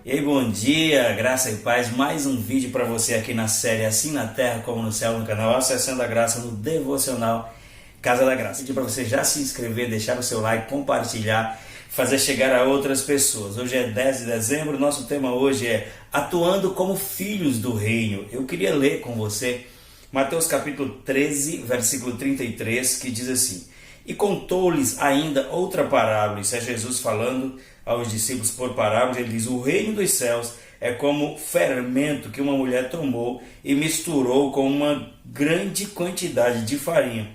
E aí, bom dia, graça e paz, mais um vídeo para você aqui na série Assim na Terra como no Céu, no canal Acessando a Graça, no Devocional Casa da Graça. Pedi para você já se inscrever, deixar o seu like, compartilhar, fazer chegar a outras pessoas. Hoje é 10 de dezembro, nosso tema hoje é Atuando como Filhos do Reino. Eu queria ler com você Mateus capítulo 13, versículo 33, que diz assim: E contou-lhes ainda outra parábola. Isso é Jesus falando aos discípulos por parábola. Ele diz: o reino dos céus é como fermento que uma mulher tomou e misturou com uma grande quantidade de farinha,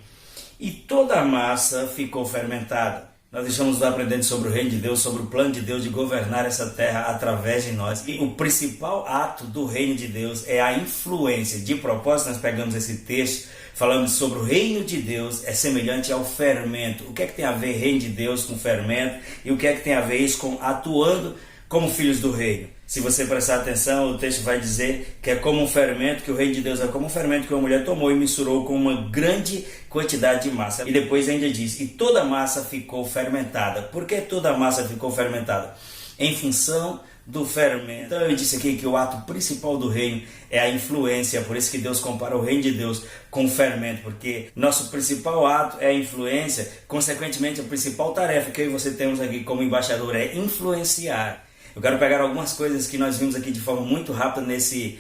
e toda a massa ficou fermentada. Nós estamos aprendendo sobre o reino de Deus, sobre o plano de Deus de governar essa terra através de nós. E o principal ato do reino de Deus é a influência. De propósito, nós pegamos esse texto falando sobre o reino de Deus é semelhante ao fermento. O que é que tem a ver reino de Deus com fermento? E o que é que tem a ver isso com atuando como filhos do reino? Se você prestar atenção, o texto vai dizer que é como um fermento, que o reino de Deus é como um fermento que uma mulher tomou e misturou com uma grande quantidade de massa. E depois ainda diz, e toda a massa ficou fermentada. Por que toda a massa ficou fermentada? Em função do fermento. Então eu disse aqui que o ato principal do reino é a influência, por isso que Deus compara o reino de Deus com o fermento, porque nosso principal ato é a influência, consequentemente a principal tarefa que eu e você temos aqui como embaixador é influenciar. Eu quero pegar algumas coisas que nós vimos aqui de forma muito rápida nesse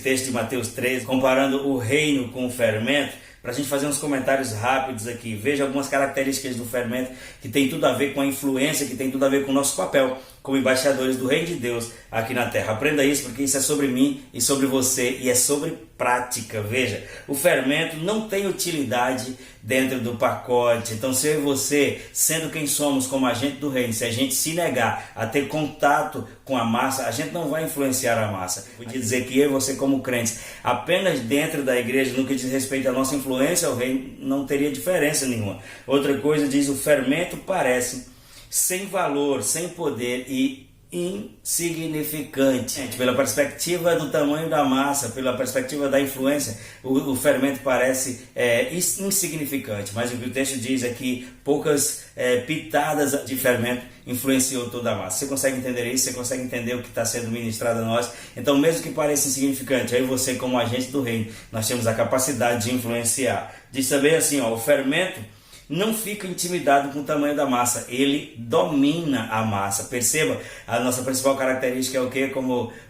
texto de Mateus 13, comparando o reino com o fermento, para a gente fazer uns comentários rápidos aqui. Veja algumas características do fermento que tem tudo a ver com a influência, que tem tudo a ver com o nosso papel como embaixadores do reino de Deus aqui na terra. Aprenda isso, porque isso é sobre mim e sobre você, e é sobre prática. Veja, o fermento não tem utilidade dentro do pacote. Então, se eu e você, sendo quem somos como agente do reino, se a gente se negar a ter contato com a massa, a gente não vai influenciar a massa. Eu podia dizer que eu e você, como crentes, apenas dentro da igreja, no que diz respeito à nossa influência ao reino, não teria diferença nenhuma. Outra coisa diz, o fermento parece sem valor, sem poder e insignificante. Pela perspectiva do tamanho da massa, pela perspectiva da influência, o fermento parece insignificante, mas o que o texto diz é que poucas pitadas de fermento influenciou toda a massa. Você consegue entender isso? Você consegue entender o que está sendo ministrado a nós? Então, mesmo que pareça insignificante, aí você, como agente do reino, nós temos a capacidade de influenciar. Diz também assim, o fermento não fica intimidado com o tamanho da massa, ele domina a massa. Perceba, a nossa principal característica é o que?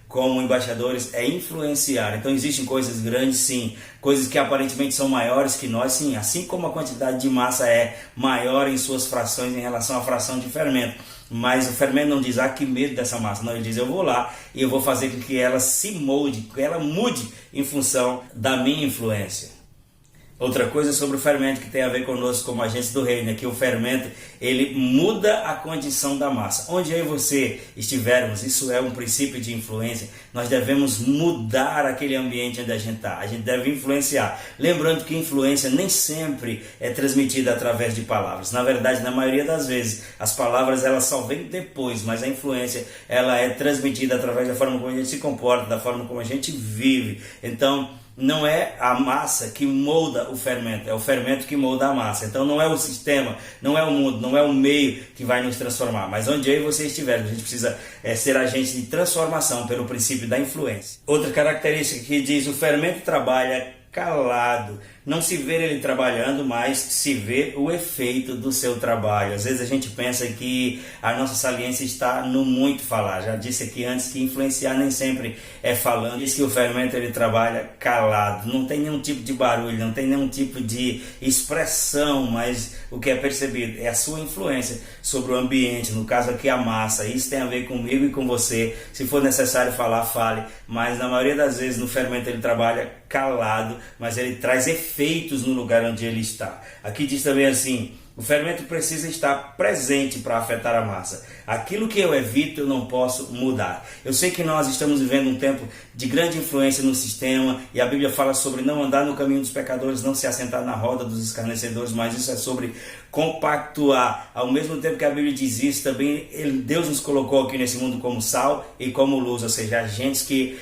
Como embaixadores, é influenciar. Então existem coisas grandes, sim, coisas que aparentemente são maiores que nós, sim, assim como a quantidade de massa é maior em suas frações em relação à fração de fermento. Mas o fermento não diz, que medo dessa massa. Não, ele diz, eu vou lá e eu vou fazer com que ela se molde, que ela mude em função da minha influência. Outra coisa sobre o fermento que tem a ver conosco como agentes do reino é que o fermento, ele muda a condição da massa. Onde eu e você estivermos, isso é um princípio de influência, nós devemos mudar aquele ambiente onde a gente está. A gente deve influenciar. Lembrando que influência nem sempre é transmitida através de palavras. Na verdade, na maioria das vezes, as palavras elas só vêm depois, mas a influência ela é transmitida através da forma como a gente se comporta, da forma como a gente vive. Então, não é a massa que molda o fermento, é o fermento que molda a massa. Então não é o sistema, não é o mundo, não é o meio que vai nos transformar. Mas onde eu e você estiver, a gente precisa ser agente de transformação pelo princípio da influência. Outra característica que diz, o fermento trabalha calado. Não se vê ele trabalhando, mas se vê o efeito do seu trabalho. Às vezes a gente pensa que a nossa saliência está no muito falar. Já disse aqui antes que influenciar nem sempre é falando. Diz que o fermento ele trabalha calado. Não tem nenhum tipo de barulho, não tem nenhum tipo de expressão, mas o que é percebido é a sua influência sobre o ambiente. No caso aqui a massa. Isso tem a ver comigo e com você. Se for necessário falar, fale. Mas na maioria das vezes no fermento ele trabalha calado, mas ele traz efeitos no lugar onde ele está. Aqui diz também assim, o fermento precisa estar presente para afetar a massa. Aquilo que eu evito, eu não posso mudar. Eu sei que nós estamos vivendo um tempo de grande influência no sistema, e a Bíblia fala sobre não andar no caminho dos pecadores, não se assentar na roda dos escarnecedores, mas isso é sobre compactuar. Ao mesmo tempo que a Bíblia diz isso, também Deus nos colocou aqui nesse mundo como sal e como luz, ou seja, agentes que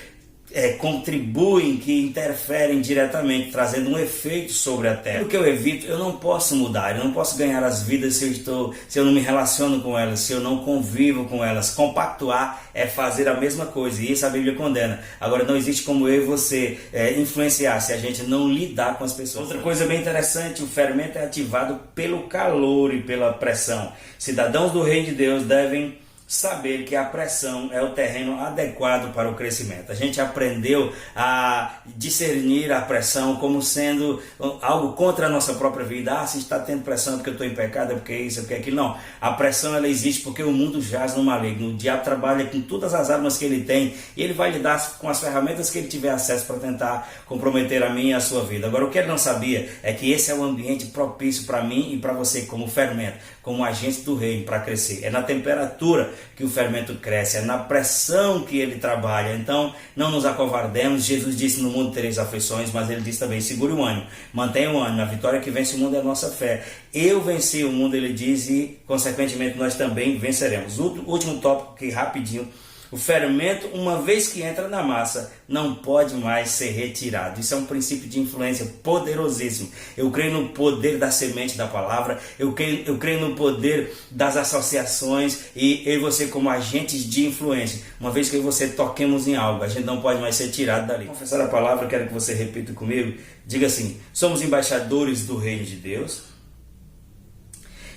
contribuem, que interferem diretamente, trazendo um efeito sobre a Terra. O que eu evito, eu não posso mudar, eu não posso ganhar as vidas se eu não me relaciono com elas, se eu não convivo com elas. Compactuar é fazer a mesma coisa, e isso a Bíblia condena. Agora, não existe como eu e você influenciar se a gente não lidar com as pessoas. Outra coisa bem interessante, o fermento é ativado pelo calor e pela pressão. Cidadãos do Reino de Deus devem saber que a pressão é o terreno adequado para o crescimento. A gente aprendeu a discernir a pressão como sendo algo contra a nossa própria vida. Se está tendo pressão é porque eu estou em pecado, é porque isso, é porque aquilo. Não, a pressão ela existe porque o mundo jaz no maligno. O diabo trabalha com todas as armas que ele tem e ele vai lidar com as ferramentas que ele tiver acesso para tentar comprometer a mim e a sua vida. Agora, o que ele não sabia é que esse é o ambiente propício para mim e para você como fermento, como agente do reino para crescer. É na temperatura que o fermento cresce, é na pressão que ele trabalha. Então não nos acovardemos. Jesus disse: no mundo tereis aflições, mas ele disse também: segure o ânimo, mantenha o ânimo, a vitória que vence o mundo é a nossa fé. Eu venci o mundo, ele diz, e consequentemente nós também venceremos. O último tópico aqui rapidinho: o fermento, uma vez que entra na massa, não pode mais ser retirado. Isso é um princípio de influência poderosíssimo. Eu creio no poder da semente da palavra, eu creio no poder das associações, e eu e você como agentes de influência. Uma vez que eu e você toquemos em algo, a gente não pode mais ser tirado dali. Confessar a palavra, eu quero que você repita comigo. Diga assim: somos embaixadores do reino de Deus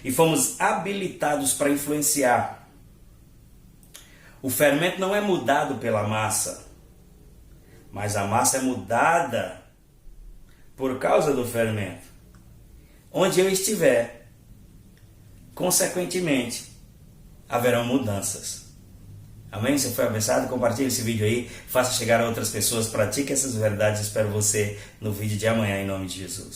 e fomos habilitados para influenciar. O fermento não é mudado pela massa, mas a massa é mudada por causa do fermento. Onde eu estiver, consequentemente, haverão mudanças. Amém? Você foi abençoado? Compartilhe esse vídeo aí, faça chegar a outras pessoas, pratique essas verdades. Espero você no vídeo de amanhã, em nome de Jesus.